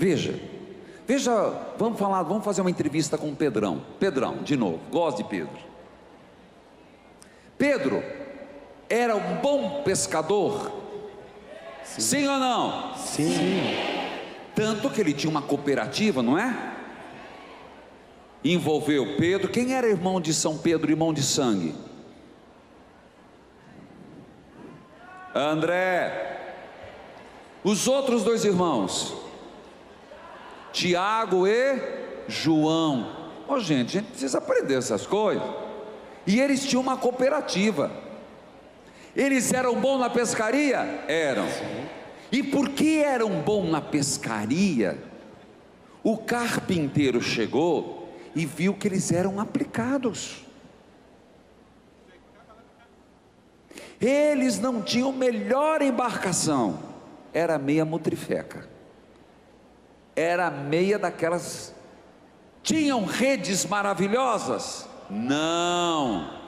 Veja, vamos fazer uma entrevista com o Pedrão. Pedrão, de novo, gosto de Pedro. Pedro era um bom pescador? Sim ou não? Sim. Tanto que ele tinha uma cooperativa, não é? Envolveu Pedro. Quem era irmão de São Pedro, irmão de sangue? André. Os outros dois irmãos, Tiago e João. Gente, a gente precisa aprender essas coisas. E eles tinham uma cooperativa. Eles eram bons na pescaria? Eram. E porque eram bons na pescaria, o carpinteiro chegou e viu que eles eram aplicados. Eles não tinham melhor embarcação, era meia mutrifeca, era meia daquelas. Tinham redes maravilhosas? Não.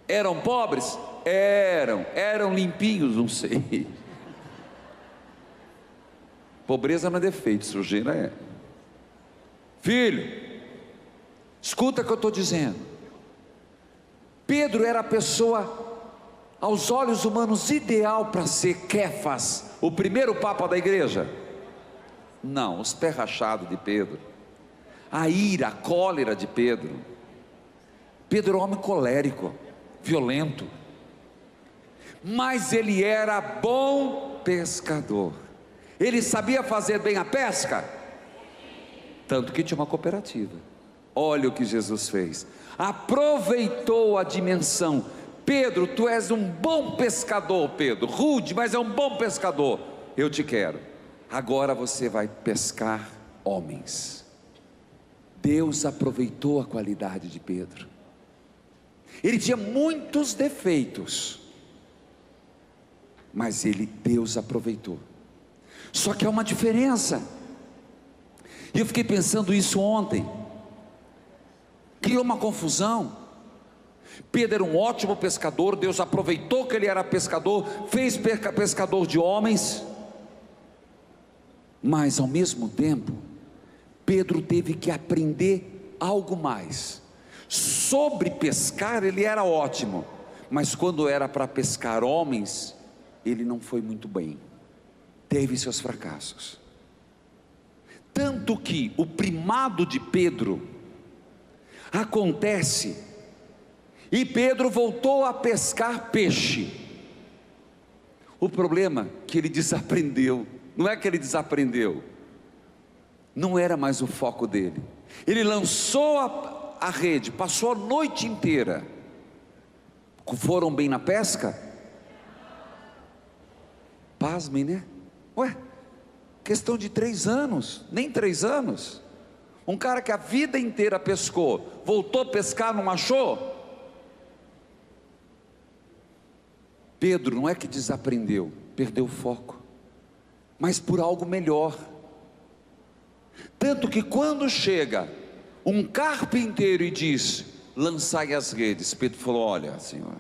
Eram pobres? Eram limpinhos, não sei. Pobreza não é defeito, sujeira é. Filho, escuta o que eu estou dizendo. Pedro era a pessoa, aos olhos humanos, ideal para ser Quefas, o primeiro papa da igreja. Não, os pés rachados de Pedro, a ira, a cólera de Pedro. Pedro era um homem colérico, violento, mas ele era bom pescador. Ele sabia fazer bem a pesca, tanto que tinha uma cooperativa. Olha o que Jesus fez, aproveitou a dimensão. Pedro, tu és um bom pescador, Pedro, rude, mas é um bom pescador. Eu te quero, agora você vai pescar homens. Deus aproveitou a qualidade de Pedro. Ele tinha muitos defeitos, mas Deus aproveitou. Só que há uma diferença, e eu fiquei pensando isso ontem, criou uma confusão. Pedro era um ótimo pescador, Deus aproveitou que ele era pescador, fez pescador de homens, mas ao mesmo tempo, Pedro teve que aprender algo mais. Sobre pescar ele era ótimo, mas quando era para pescar homens, ele não foi muito bem, teve seus fracassos. Tanto que o primado de Pedro acontece, e Pedro voltou a pescar peixe. O problema é que ele desaprendeu. Não é que ele desaprendeu, não era mais o foco dele. Ele lançou a rede, passou a noite inteira. Foram bem na pesca? Pasmem, né? Questão de 3 anos, nem 3 anos. Um cara que a vida inteira pescou, voltou a pescar, não achou? Pedro não é que desaprendeu, perdeu o foco, mas por algo melhor. Tanto que quando chega um carpinteiro e diz: lançai as redes, Pedro falou: olha, Senhor,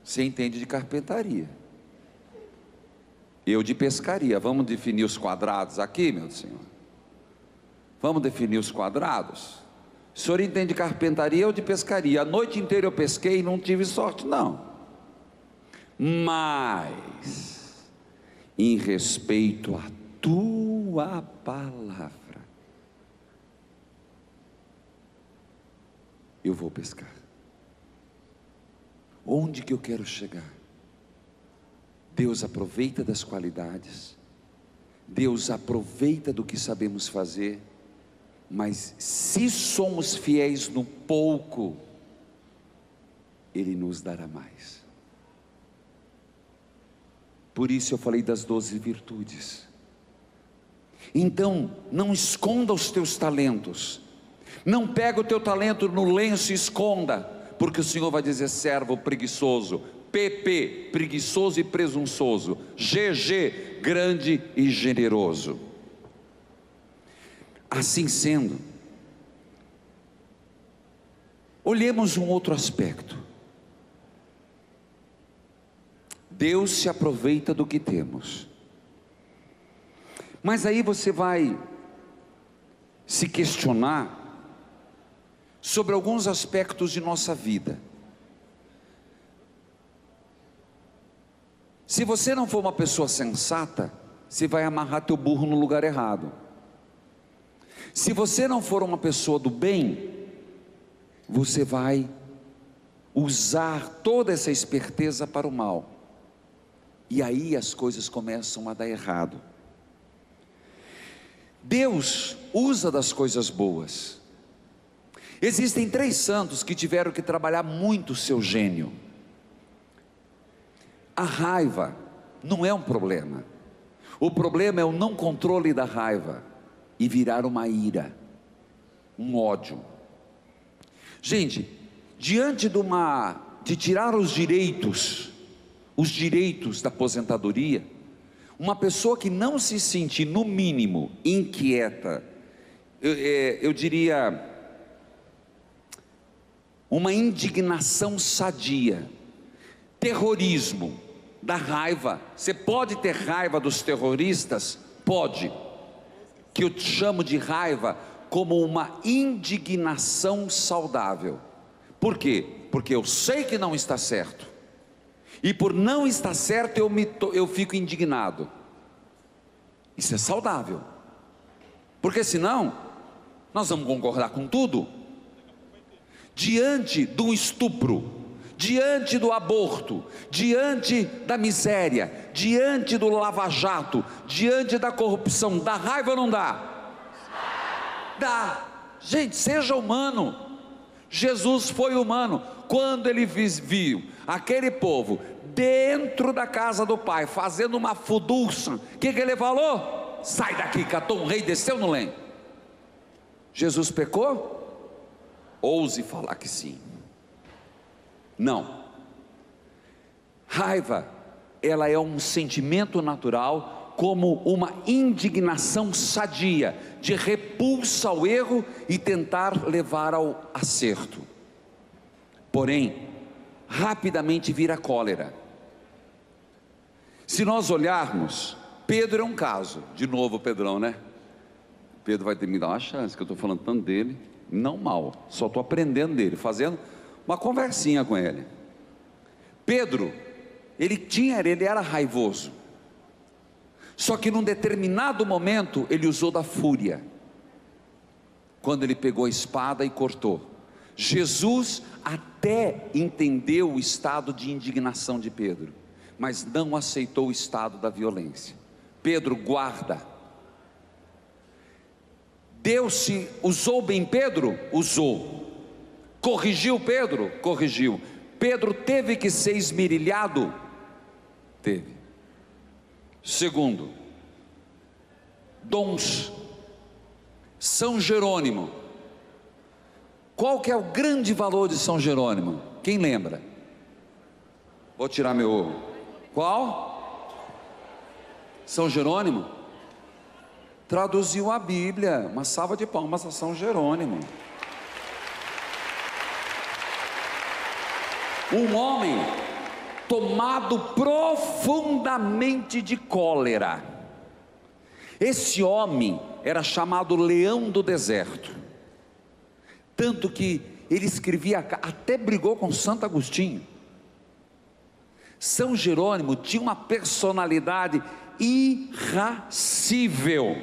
você entende de carpintaria, eu de pescaria. Vamos definir os quadrados aqui, meu Senhor? Vamos definir os quadrados? O senhor entende de carpintaria ou de pescaria? A noite inteira eu pesquei e não tive sorte, não. Mas em respeito à tua palavra, eu vou pescar. Onde que eu quero chegar? Deus aproveita das qualidades, Deus aproveita do que sabemos fazer, mas se somos fiéis no pouco, Ele nos dará mais. Por isso eu falei das 12 virtudes. Então, não esconda os teus talentos, não pega o teu talento no lenço e esconda, porque o Senhor vai dizer: servo preguiçoso, PP, preguiçoso e presunçoso, GG, grande e generoso. Assim sendo, olhemos um outro aspecto. Deus se aproveita do que temos. Mas aí você vai se questionar sobre alguns aspectos de nossa vida. Se você não for uma pessoa sensata, você vai amarrar teu burro no lugar errado. Se você não for uma pessoa do bem, você vai usar toda essa esperteza para o mal. E aí as coisas começam a dar errado. Deus usa das coisas boas. Existem 3 santos que tiveram que trabalhar muito o seu gênio. A raiva não é um problema. O problema é o não controle da raiva e virar uma ira, um ódio. Gente, diante de tirar os direitos da aposentadoria, uma pessoa que não se sente, no mínimo, inquieta, eu diria, uma indignação sadia, terrorismo, da raiva. Você pode ter raiva dos terroristas? Pode, que eu chamo de raiva como uma indignação saudável. Por quê? Porque eu sei que não está certo, e por não estar certo eu fico indignado. Isso é saudável, porque senão nós vamos concordar com tudo. Diante do estupro, diante do aborto, diante da miséria, diante do lava-jato, diante da corrupção, dá raiva ou não dá? Dá. Gente, seja humano. Jesus foi humano. Quando ele viu aquele povo dentro da casa do pai, fazendo uma fuduça, o que ele falou? Sai daqui, catou um rei, desceu no lenho. Jesus pecou? Ouse falar que sim. Não. Raiva, ela é um sentimento natural, como uma indignação sadia, de repulsa ao erro e tentar levar ao acerto. Porém, rapidamente vira cólera. Se nós olharmos, Pedro é um caso. De novo Pedrão, né? Pedro vai ter que me dar uma chance, que eu estou falando tanto dele, não mal, só estou aprendendo dele, fazendo uma conversinha com ele. Pedro, ele era raivoso, só que num determinado momento ele usou da fúria, quando ele pegou a espada e cortou. Jesus até entendeu o estado de indignação de Pedro, mas não aceitou o estado da violência. Pedro, guarda. Deus se usou bem Pedro? Usou. Corrigiu Pedro? Corrigiu. Pedro teve que ser esmerilhado? Teve. Segundo, dons. São Jerônimo. Qual que é o grande valor de São Jerônimo? Quem lembra? Vou tirar meu... Qual? São Jerônimo traduziu a Bíblia. Uma salva de palmas a São Jerônimo. Um homem tomado profundamente de cólera. Esse homem era chamado Leão do Deserto, tanto que ele escrevia, até brigou com Santo Agostinho. São Jerônimo tinha uma personalidade irascível,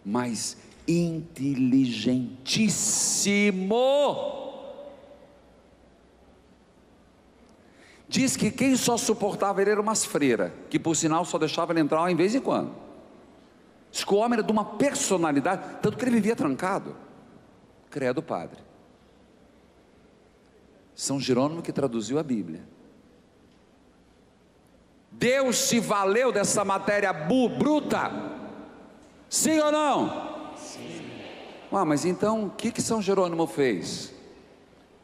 mas inteligentíssimo. Diz que quem só suportava ele eram umas freiras, que por sinal só deixava ele entrar em vez em quando. Diz que o homem era de uma personalidade, tanto que ele vivia trancado. Credo, padre. São Jerônimo que traduziu a Bíblia. Deus se valeu dessa matéria bruta? Sim ou não? Sim. Mas então o que São Jerônimo fez?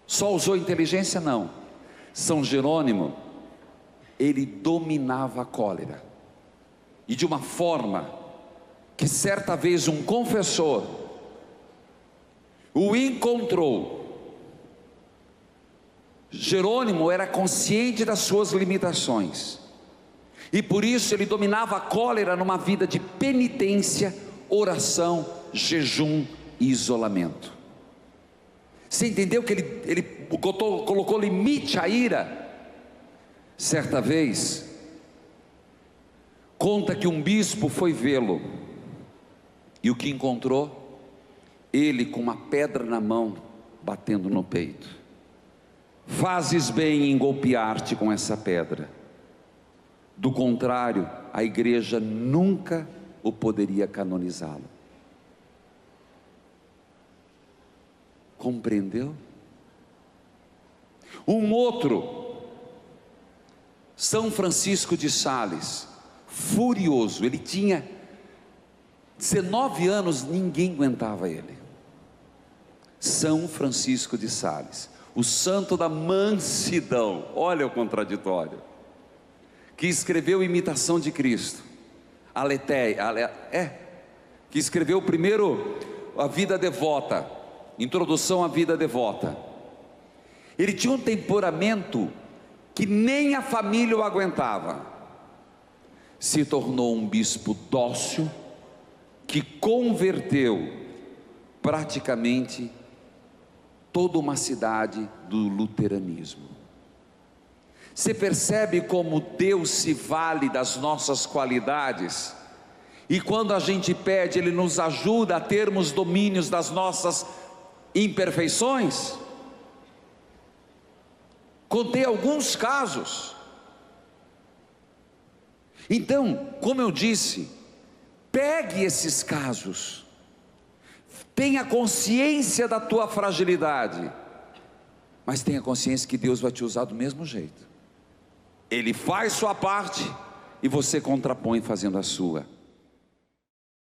Só usou inteligência? Não. São Jerônimo, ele dominava a cólera, e de uma forma que certa vez um confessor o encontrou. Jerônimo era consciente das suas limitações, e por isso ele dominava a cólera numa vida de penitência, oração, jejum e isolamento. Você entendeu que ele colocou limite à ira? Certa vez, conta que um bispo foi vê-lo, e o que encontrou? Ele com uma pedra na mão, batendo no peito. Fazes bem em golpear-te com essa pedra, do contrário, a igreja nunca o poderia canonizá-lo. Compreendeu? Um outro, São Francisco de Sales, furioso, ele tinha 19 anos, ninguém aguentava ele. São Francisco de Sales, o santo da mansidão, olha o contraditório, que escreveu Imitação de Cristo, que escreveu primeiro a Vida Devota, Introdução à Vida Devota. Ele tinha um temperamento que nem a família o aguentava. Se tornou um bispo dócil, que converteu praticamente toda uma cidade do luteranismo. Você percebe como Deus se vale das nossas qualidades, e quando a gente pede, Ele nos ajuda a termos domínios das nossas imperfeições? Contei alguns casos. Então, como eu disse, pegue esses casos, tenha consciência da tua fragilidade, mas tenha consciência que Deus vai te usar do mesmo jeito. Ele faz sua parte e você contrapõe fazendo a sua.